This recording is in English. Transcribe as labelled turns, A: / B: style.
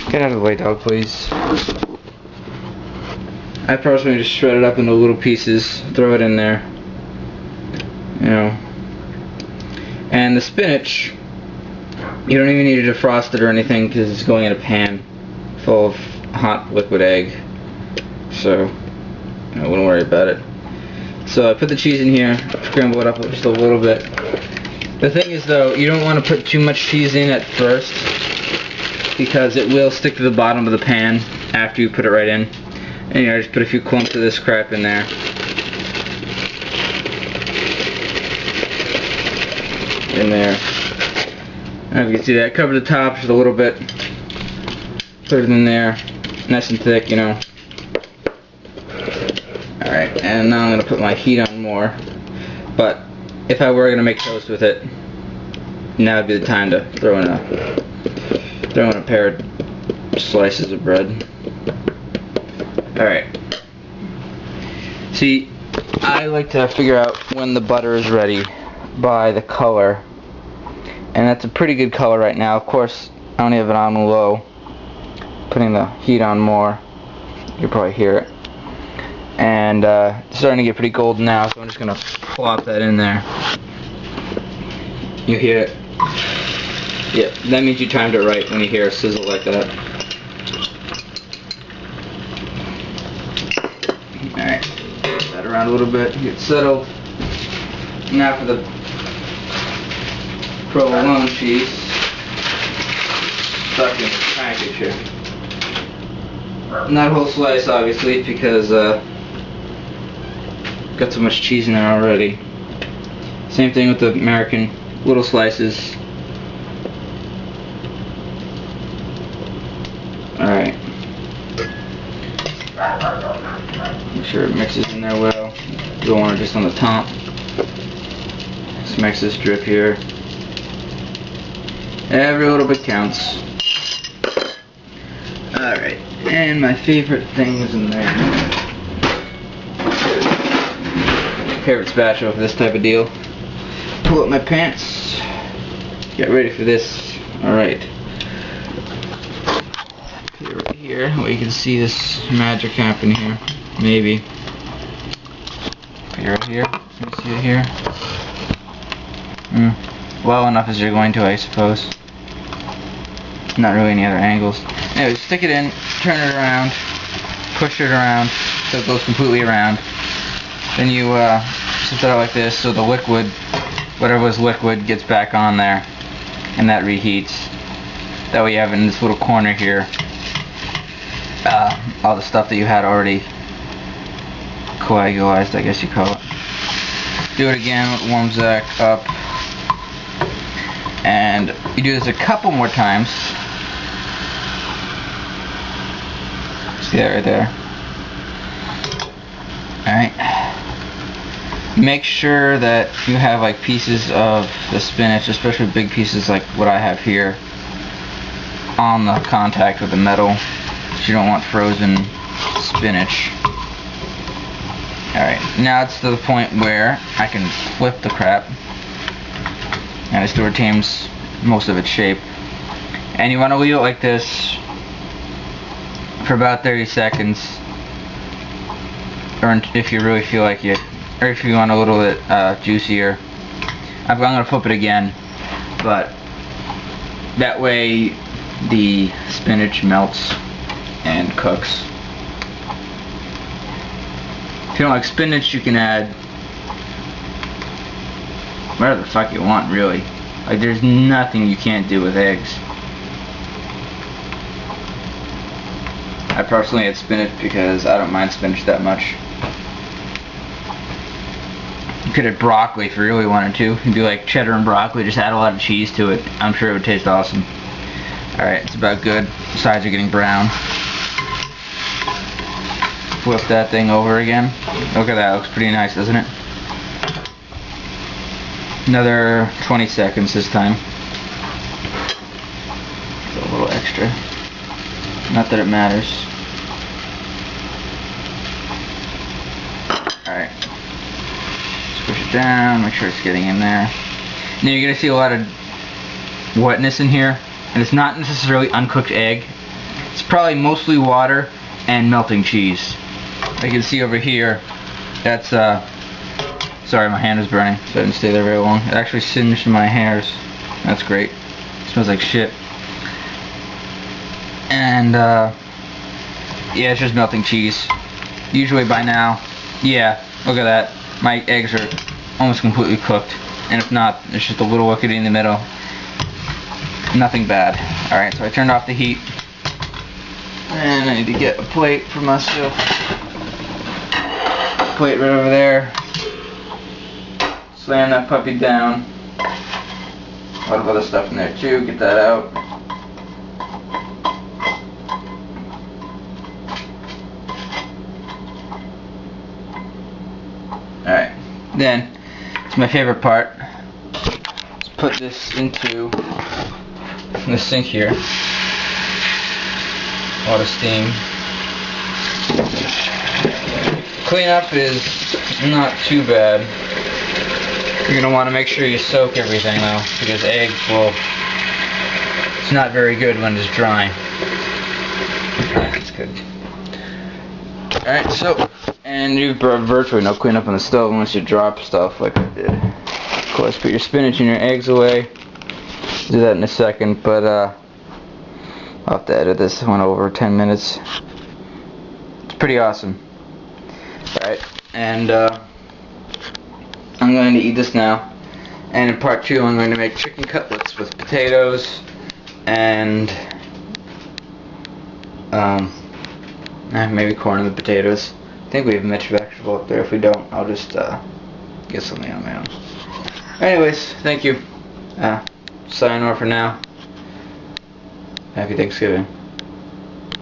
A: Get out of the way, dog, please. I personally just shred it up into little pieces, throw it in there. You know. And the spinach, you don't even need to defrost it or anything because it's going in a pan full of hot liquid egg. So, I wouldn't worry about it. So I put the cheese in here, scramble it up just a little bit. The thing is though, you don't want to put too much cheese in at first because it will stick to the bottom of the pan after you put it right in. And you know, just put a few clumps of this crap in there. And you can see that. Cover the top just a little bit. Put it in there, nice and thick, you know. Alright, and now I'm going to put my heat on more. But if I were going to make toast with it, now would be the time to throw in a pair of slices of bread. Alright. See, I like to figure out when the butter is ready by the color. And that's a pretty good color right now. Of course, I only have it on low. Putting the heat on more, you can probably hear it. And it's starting to get pretty golden now, so I'm just going to plop that in there. You hear it? Yep, that means you timed it right when you hear a sizzle like that. Alright, put that around a little bit, get settled. Now for the provolone cheese. Stuck in the package here. Not a whole slice, obviously, because got so much cheese in there already. Same thing with the American, little slices. Alright. Make sure it mixes in there well. You don't want it just on the top. Just mix this drip here. Every little bit counts. Alright, and my favorite things in there. Favorite spatula for this type of deal. Pull up my pants. Get ready for this. Alright. Put it right here where you can see this magic happen here. Maybe. Put it right here. Can you see it here? Well enough as you're going to, I suppose. Not really any other angles. Anyway, stick it in, turn it around, push it around so it goes completely around. Then you set that out like this so the liquid, whatever was liquid, gets back on there and that reheats. That way you have in this little corner here all the stuff that you had already coagulized, I guess you call it. Do it again, it warms that up. And you do this a couple more times. See that right there? Alright. Make sure that you have like pieces of the spinach, especially big pieces like what I have here, on the contact with the metal. You don't want frozen spinach. Alright, now it's to the point where I can flip the crap. And it still retains most of its shape. And you want to leave it like this for about 30 seconds. Or if you really feel like it. Or if you want a little bit juicier. I'm going to flip it again. But that way the spinach melts and cooks. If you don't like spinach, you can add whatever the fuck you want, really. Like, there's nothing you can't do with eggs. I personally add spinach because I don't mind spinach that much. You could add broccoli if you really wanted to. You can do like cheddar and broccoli, just add a lot of cheese to it. I'm sure it would taste awesome. Alright, it's about good. The sides are getting brown. Flip that thing over again. Look at that, it looks pretty nice, doesn't it? Another 20 seconds this time. A little extra. Not that it matters. Alright. Squish it down, make sure it's getting in there. Now you're going to see a lot of wetness in here. And it's not necessarily uncooked egg. It's probably mostly water and melting cheese. You can see over here, that's sorry, my hand is burning, so I didn't stay there very long. It actually singed my hairs. That's great. It smells like shit. And yeah, it's just melting cheese. Usually by now, yeah, look at that. My eggs are almost completely cooked. And if not, there's just a little wickedy in the middle. Nothing bad. Alright, so I turned off the heat. And I need to get a plate for myself. Plate right over there. Slam that puppy down. A lot of other stuff in there too. Get that out. Alright. Then, it's my favorite part. Let's put this into the sink here. A lot of steam. Cleanup is not too bad. You're going to want to make sure you soak everything though, because eggs will, it's not very good when it's dry. That's good. Alright, so, and you've virtually no cleanup on the stove unless you drop stuff like I did. Of course, put your spinach and your eggs away. Do that in a second, but I'll have to edit this one over 10 minutes. It's pretty awesome. Alright, and I'm going to eat this now. And in part 2 I'm going to make chicken cutlets with potatoes and maybe corn and the potatoes. I think we have a mixed vegetable up there. If we don't, I'll just get something on my own. Anyways, thank you. Sayonara for now. Happy Thanksgiving.